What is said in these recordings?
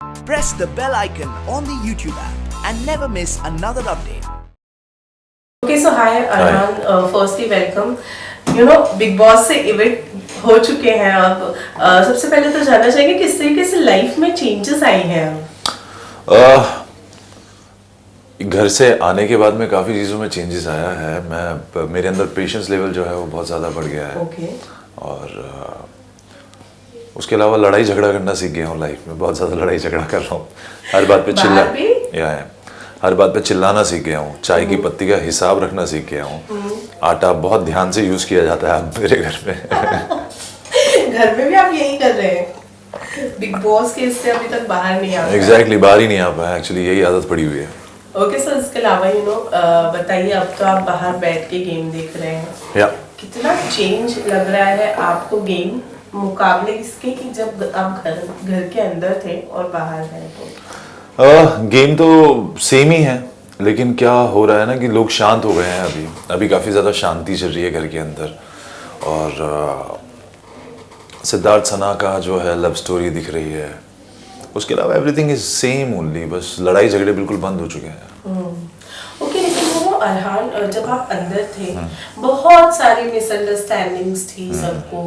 Press the bell icon on the YouTube app and never miss another update. Okay, so hi Arhan, firstly welcome. You know, big boss से event हो चुके हैं आप. सबसे पहले तो जानना चाहेंगे किस तरीके से लाइफ में चेंजेस आई हैं. घर से आने के बाद में काफ़ी चीज़ों में चेंजेस आया है. मेरे अंदर पेशेंस लेवल जो है वो बहुत ज़्यादा बढ़ गया है. ओके. और उसके अलावा लड़ाई झगड़ा करना सीख गया हूँ लाइफ में. बहुत ज़्यादा लड़ाई झगड़ा कर रहा हूँ. हर बात पे हर बात पे चिल्लाना सीख गया हूँ. चाय की पत्ती का हिसाब रखना सीख गया हूँ. आटा बहुत ध्यान से यूज़ किया जाता है अब मेरे घर में. घर में भी आप यही कर रहे हैं. बिग बॉस के इससे अभी तक बाहर नहीं आ. एग्जैक्टली बाहर ही नहीं आ पाया. एक्चुअली यही आदत पड़ी हुई है. ओके सर, इसके अलावा बताइए, अब तो आप बाहर बैठ के गेम देख रहे हैं. या कितना चेंज लग रहा है आपको गेम मुकाबले इसके कि जब आप घर के अंदर थे और बाहर गए तो? गेम तो सेम ही है, लेकिन क्या हो रहा है ना कि लोग शांत हो गए हैं. अभी काफ़ी ज़्यादा शांति चल रही है घर के अंदर. और सिद्धार्थ सना का जो है लव स्टोरी दिख रही है. उसके अलावा एवरीथिंग इज सेम ओनली. बस लड़ाई झगड़े बिल्कुल बंद हो चुके हैं. ओके, लेकिन वो अरहान, जब आप अंदर थे बहुत सारी मिसअंडरस्टैंडिंग्स थी सबको.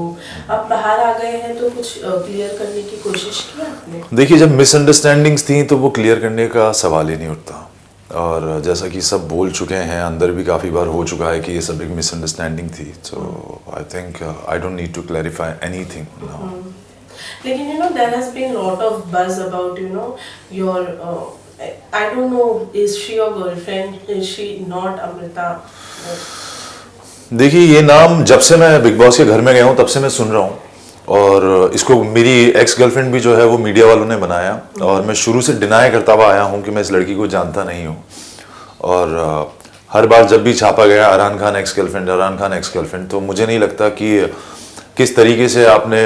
आप बाहर आ गए हैं तो कुछ क्लियर करने की कोशिश की आपने? देखिए, जब मिसअंडरस्टैंडिंग्स थी तो वो क्लियर करने का सवाल ही नहीं उठता. और जैसा कि सब बोल चुके हैं, अंदर भी काफ़ी बार हो चुका है कि ये सब एक मिसअंडरस्टैंडिंग थी. So I think I don't need to clarify anything now. लेकिन there has been lot of buzz about your I don't know, is she your girlfriend, is she not Amrita? देखिए, ये नाम जब से मैं बिग बॉस के घर में गया हूँ तब से मैं सुन रहा हूँ. और इसको मेरी एक्स गर्लफ्रेंड भी जो है वो मीडिया वालों ने बनाया. और मैं शुरू से डिनाई करता हुआ आया हूँ कि मैं इस लड़की को जानता नहीं हूँ. और हर बार जब भी छापा गया अरहान खान एक्स गर्लफ्रेंड, तो मुझे नहीं लगता कि किस तरीके से आपने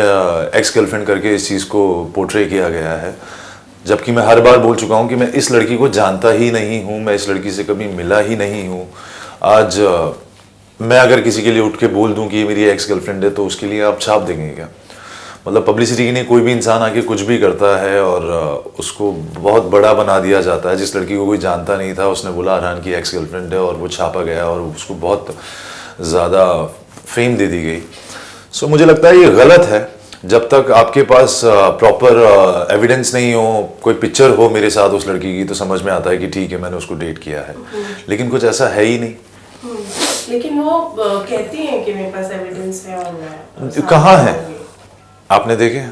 एक्स गर्लफ्रेंड करके इस चीज़ को पोर्ट्रे किया गया है. जबकि मैं हर बार बोल चुका हूँ कि मैं इस लड़की को जानता ही नहीं हूँ, मैं इस लड़की से कभी मिला ही नहीं हूँ. आज मैं अगर किसी के लिए उठ के बोल दूँ कि ये मेरी एक्स गर्लफ्रेंड है तो उसके लिए आप छाप देंगे क्या? मतलब पब्लिसिटी के लिए कोई भी इंसान आके कुछ भी करता है और उसको बहुत बड़ा बना दिया जाता है. जिस लड़की को कोई जानता नहीं था उसने बोला अरहान की एक्स गर्लफ्रेंड है और वो छापा गया और उसको बहुत ज़्यादा फेम दे दी गई. सो मुझे लगता है ये गलत है. जब तक आपके पास प्रॉपर एविडेंस नहीं हो, कोई पिक्चर हो मेरे साथ उस लड़की की, तो समझ में आता है कि ठीक है मैंने उसको डेट किया है. लेकिन कुछ ऐसा है ही नहीं. लेकिन वो कहती हैं कि मेरे पास एविडेंस है और मैं कहाँ है? आपने देखे?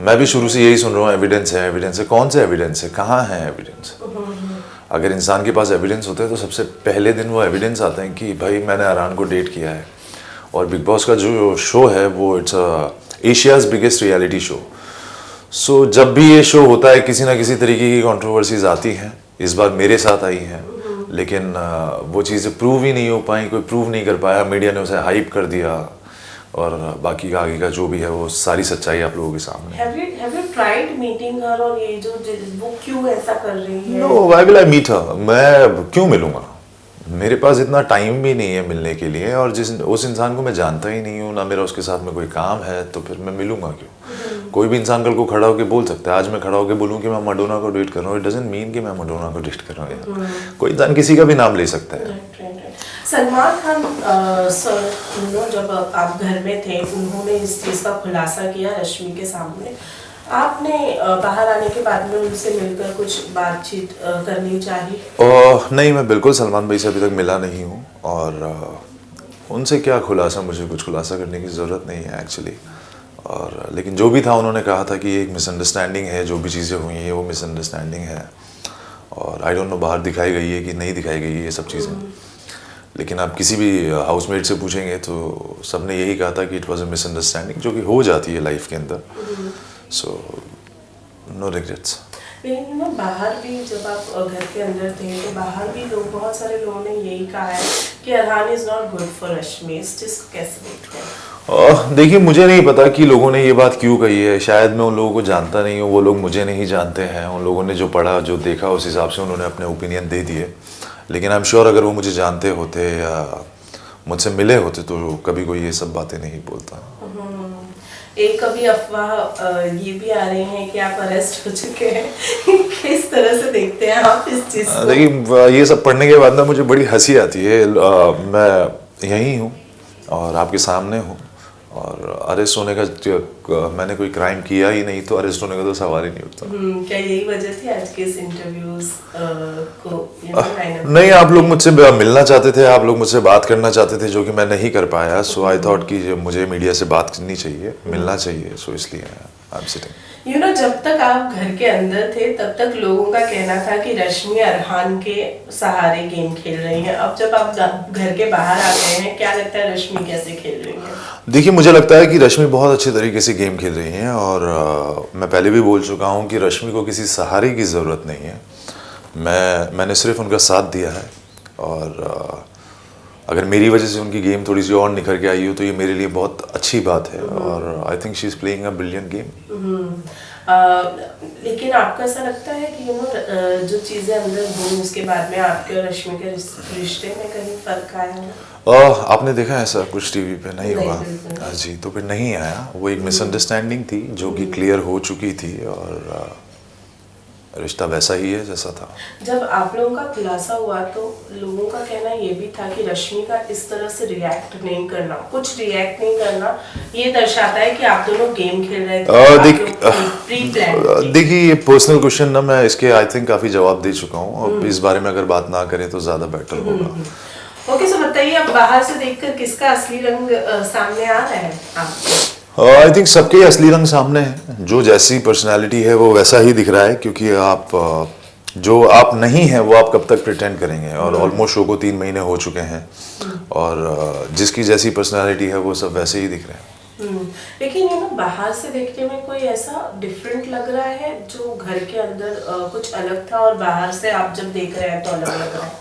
मैं भी शुरू से यही सुन रहा हूँ, एविडेंस है. कौन से एविडेंस है? कहाँ है एविडेंस? अगर इंसान के पास एविडेंस होता है तो सबसे पहले दिन वो एविडेंस आता है कि भाई मैंने अरहान को डेट किया है. और बिग बॉस का जो शो है वो it's Asia's biggest reality show. So जब भी ये शो होता है किसी ना किसी तरीके की कंट्रोवर्सीज आती हैं. इस बार मेरे साथ आई हैं, लेकिन वो चीज़ें प्रूव ही नहीं हो पाई. कोई प्रूव नहीं कर पाया. मीडिया ने उसे हाइप कर दिया और बाकी का आगे का जो भी है वो सारी सच्चाई आप लोगों के सामने. Have you tried meeting her? और ये जो वो क्यों ऐसा कर रही है? No, why will I meet her? मैं क्यों मिलूंगा? मेरे पास इतना टाइम भी नहीं है मिलने के लिए. और उस इंसान को मैं जानता ही नहीं हूँ, ना मेरा उसके साथ में कोई काम है, तो फिर मैं मिलूंगा क्यों? कोई भी इंसान कल को खड़ा होकर बोल सकता है. आज मैं खड़ा होकर बोलूँ कि मैं मडोना को डेट कर रहा हूँ, इट डजंट मीन कि मैं मडोना को डेट कर रहा हूँ. कोई इंसान किसी का भी नाम ले सकता है. सलमान खान सर, जब आप घर में थे उन्होंने इस चीज़ का खुलासा किया रश्मि के सामने. आपने बाहर आने के बाद में उनसे मिलकर कुछ बातचीत करनी चाहिए? नहीं, मैं बिल्कुल सलमान भाई से अभी तक मिला नहीं हूँ. और उनसे क्या खुलासा, मुझे कुछ खुलासा करने की ज़रूरत नहीं है एक्चुअली. और लेकिन जो भी था उन्होंने कहा था कि ये एक मिसअंडरस्टैंडिंग है. जो भी चीज़ें हुई हैं वो मिसअंडरस्टैंडिंग है. और आई डोंट नो बाहर दिखाई गई है कि नहीं दिखाई गई है ये सब चीज़ें. लेकिन आप किसी भी हाउसमेट से पूछेंगे तो सब ने यही कहा था कि इट वाज अ मिसअंडरस्टैंडिंग, जो कि हो जाती है लाइफ के अंदर. So no regrets. लेकिन बाहर भी जब आप घर के अंदर थे तो बाहर भी बहुत सारे लोगों ने यही कहा है कि Arhaan is not good for Rashmi. इस चीज़ को कैसे देखते हैं? देखिए, मुझे नहीं पता कि लोगों ने ये बात क्यों कही है. शायद मैं उन लोगों को जानता नहीं हूँ, वो लोग मुझे नहीं जानते हैं. उन लोगों ने जो पढ़ा, जो देखा, उस हिसाब से उन्होंने अपने ओपिनियन दे दिए. लेकिन आई एम श्योर अगर वो मुझे जानते होते या मुझसे मिले होते तो कभी कोई ये सब बातें नहीं बोलता. एक अभी अफवाह ये भी आ रही है कि आप अरेस्ट हो चुके हैं किस तरह से देखते हैं आप इस चीज को? देखिए, ये सब पढ़ने के बाद ना मुझे बड़ी हंसी आती है। मैं यहीं हूँ और आपके सामने हूँ, और अरेस्ट होने का मैंने कोई क्राइम किया ही नहीं, तो अरेस्ट होने का तो सवाल ही नहीं उठता। क्या यही वजह थी आज के इस इंटरव्यूज को लाइन अप? नहीं, आप लोग मुझसे मिलना चाहते थे, आप लोग मुझसे बात करना चाहते थे, जो कि मैं नहीं कर पाया। सो आई थॉट कि मुझे मीडिया से बात करनी चाहिए, मिलना चाहिए। सो इसलिए आई एम सिटिंग। जब तक आप घर के अंदर थे तब तक लोगों का कहना था कि रश्मि अरहान के सहारे गेम खेल रही हैं। अब जब आप घर के बाहर आ गए हैं, क्या लगता है रश्मि कैसे खेल रही है? देखिए, मुझे लगता है कि रश्मि बहुत अच्छे तरीके से गेम खेल रही हैं, और मैं पहले भी बोल चुका हूं कि रश्मि को किसी सहारे की ज़रूरत नहीं है। मैंने सिर्फ उनका साथ दिया है, और अगर मेरी वजह से उनकी गेम थोड़ी सी और निखर के आई हो तो ये मेरे लिए बहुत अच्छी बात है, और I think she is playing a brilliant game. लेकिन आपको ऐसा लगता है कि जो चीज़ें अंदर हुई उसके बाद में आपके और रश्मि के रिश्ते में कहीं फर्क आया हो? आपने देखा ऐसा कुछ टीवी पे नहीं होगा? बिल्कुल। जी, तो फिर नहीं आया। वो एक मिसअंडरस्टैंडिंग थी जो कि क्लियर हो चुकी थी, और रिश्ता वैसा ही है जैसा था। जब आप लोगों का खुलासा हुआ तो लोगों का कहना ये भी था कि रश्मि का इस तरह से रिएक्ट नहीं करना, कुछ रिएक्ट नहीं करना, ये दर्शाता है कि आप दोनों गेम खेल रहे थे। देखिए, ये पर्सनल क्वेश्चन ना, मैं इसके आई थिंक काफ़ी जवाब दे चुका हूँ। अब इस बारे में अगर बात ना करें तो ज़्यादा बेटर होगा। ओके, सो बताइए, अब बाहर से देखकर किसका असली रंग सामने आ रहा है आपको? आई थिंक सबके असली रंग सामने है। जो जैसी पर्सनालिटी है वो वैसा ही दिख रहा है, क्योंकि आप जो आप नहीं हैं वो आप कब तक प्रिटेंड करेंगे। और ऑलमोस्ट शो को 3 महीने हो चुके हैं, और जिसकी जैसी पर्सनालिटी है वो सब वैसे ही दिख रहे हैं। लेकिन बाहर से देखने में कोई ऐसा डिफरेंट लग रहा है जो घर के अंदर कुछ अलग था और बाहर से आप जब देख रहे हैं तो अलग लग रहा है?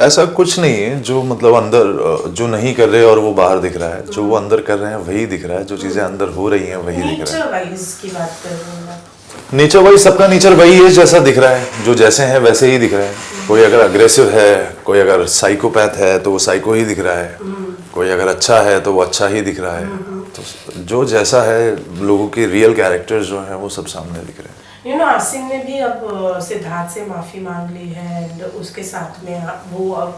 ऐसा कुछ नहीं है। जो मतलब अंदर जो नहीं कर रहे और वो बाहर दिख रहा है, जो वो अंदर कर रहे हैं वही दिख रहा है, जो चीजें अंदर हो रही हैं वही दिख रहा है। नेचर वाइज की बात कर रही हूं। नेचर वाइज सबका नेचर वही है जैसा दिख रहा है, जो जैसे हैं वैसे ही दिख रहे हैं। कोई अगर अग्रेसिव है, कोई अगर साइकोपैथ है तो वो साइको ही दिख रहा है, कोई अगर अच्छा है तो वो अच्छा ही दिख रहा है। तो जो जैसा है, लोगों के रियल कैरेक्टर्स जो हैं वो सब सामने दिख रहे हैं। आसिम ने भी अब सिद्धार्थ से माफी मांग ली है, एंड उसके साथ में वो अब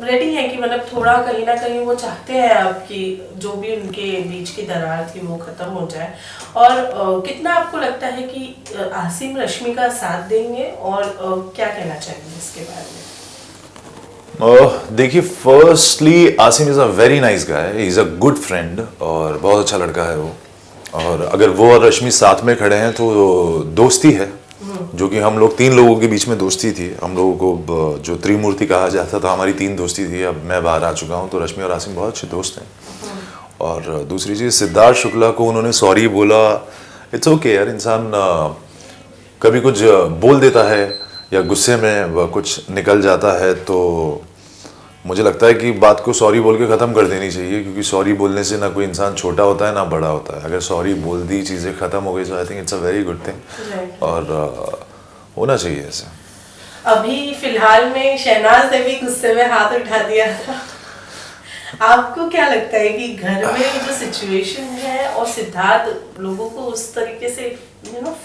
रेडी है कि मतलब थोड़ा कहीं ना कहीं वो चाहते हैं अब कि जो भी उनके बीच की दरार थी वो खत्म हो जाए। और कितना आपको लगता है कि आसिम रश्मि का साथ देंगे, और क्या कहना चाहेंगे इसके बारे में? देखिए, firstly Asim is a very nice guy, he is a good friend, और बहुत अच्छा लड़का है वो। और अगर वो और रश्मि साथ में खड़े हैं तो दोस्ती है, जो कि हम लोग 3 लोगों के बीच में दोस्ती थी। हम लोगों को जो त्रिमूर्ति कहा जाता था, हमारी 3 दोस्ती थी। अब मैं बाहर आ चुका हूँ तो रश्मि और आसिम बहुत अच्छे दोस्त हैं। और दूसरी चीज़, सिद्धार्थ शुक्ला को उन्होंने सॉरी बोला, इट्स ओके यार। इंसान कभी कुछ बोल देता है या गुस्से में कुछ निकल जाता है, तो मुझे लगता है कि बात को सॉरी बोल के ख़त्म कर देनी चाहिए, क्योंकि सॉरी बोलने से ना कोई इंसान छोटा होता है ना बड़ा होता है। अगर सॉरी बोल दी, चीज़ें ख़त्म हो गई, तो आई think it's a very good thing, और होना चाहिए ऐसे। अभी फिलहाल में शहनाज ने भी गुस्से में हाथ उठा दिया था। आपको क्या लगता है कि घर में जो सिचुएशन है और सिद्धार्थ लोगों को उस तरीके से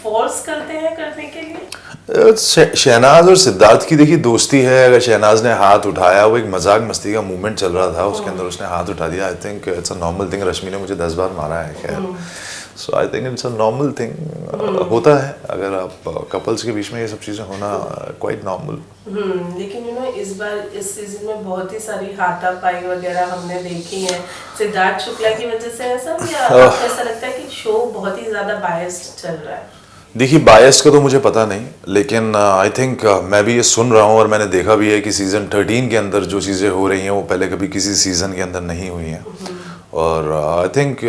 फोर्स करते हैं करने के लिए? शहनाज और सिद्धार्थ की देखिए दोस्ती है। अगर शहनाज ने हाथ उठाया, वो एक मजाक मस्ती का मूवमेंट चल रहा था, उसके अंदर उसने हाथ उठा दिया, I think it's a normal thing. Rashmi ने मुझे 10 बार मारा है, खैर, so I think it's a normal thing. होता है, अगर आप कपल्स के बीच में ये सब चीज़ें होना क्वाइट नॉर्मल। लेकिन इस बार इस सीजन में बहुत ही सारी हाथापाई वगैरह हमने देखी है सिद्धार्थ शुक्ला की वजह से, ऐसा या आपको ऐसा लगता है कि शो बहुत ही ज़्यादा बायस्ड चल रहा है? देखिए, बायस्ड का तो मुझे पता नहीं, लेकिन आई थिंक मैं भी ये सुन रहा हूँ और मैंने देखा भी है कि सीज़न 13 के अंदर जो चीज़ें हो रही हैं वो पहले कभी किसी सीज़न के अंदर नहीं हुई हैं। और आई थिंक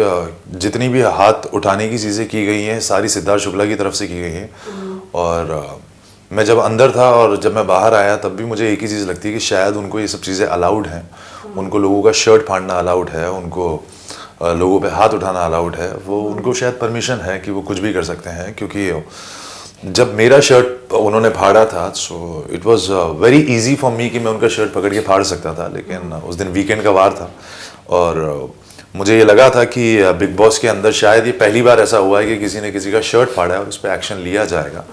जितनी भी हाथ उठाने की चीज़ें की गई हैं सारी सिद्धार्थ शुक्ला की तरफ से की गई हैं। और मैं जब अंदर था और जब मैं बाहर आया तब भी मुझे एक ही चीज़ लगती है कि शायद उनको ये सब चीज़ें अलाउड हैं। उनको लोगों का शर्ट फाड़ना अलाउड है, उनको लोगों पे हाथ उठाना अलाउड है, वो उनको शायद परमिशन है कि वो कुछ भी कर सकते हैं। क्योंकि जब मेरा शर्ट उन्होंने फाड़ा था, so it was very easy for me कि मैं उनका शर्ट पकड़ के फाड़ सकता था, लेकिन उस दिन वीकेंड का वार था और मुझे ये लगा था कि बिग बॉस के अंदर शायद ये पहली बार ऐसा हुआ है कि किसी ने किसी का शर्ट फाड़ा है और उस पर एक्शन लिया जाएगा।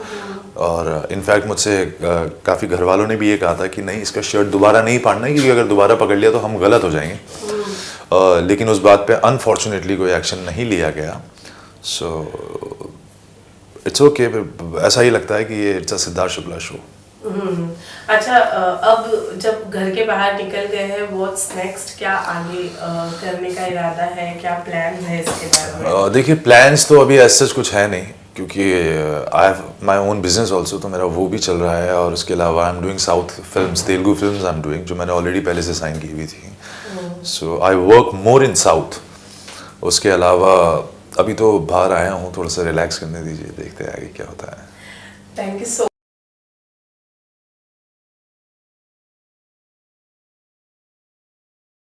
और इनफैक्ट मुझसे काफ़ी घर वालों ने भी ये कहा था कि नहीं, इसका शर्ट दोबारा नहीं फाड़ना है, क्योंकि अगर दोबारा पकड़ लिया तो हम गलत हो जाएंगे। लेकिन उस बात पे अनफॉर्चुनेटली कोई एक्शन नहीं लिया गया। So it's okay. ऐसा ही लगता है कि ये it's a Siddharth Shukla show. अच्छा, अब जब घर के बाहर निकल गए हैं, व्हाट्स नेक्स्ट? क्या आगे करने का इरादा है? क्या प्लान है इसके बारे में? देखिए, प्लान्स तो अभी ऐसा कुछ है नहीं, क्योंकि I have my own business also, तो मेरा वो भी चल रहा है। और उसके अलावा I am doing south films, Telugu films I am doing, जो मैंने ऑलरेडी पहले से साइन की हुई थी। So I work more in south. उसके अलावा अभी तो बाहर आया हूँ, थोड़ा सा रिलैक्स करने दीजिए, देखते हैं आगे क्या होता है। Thank you so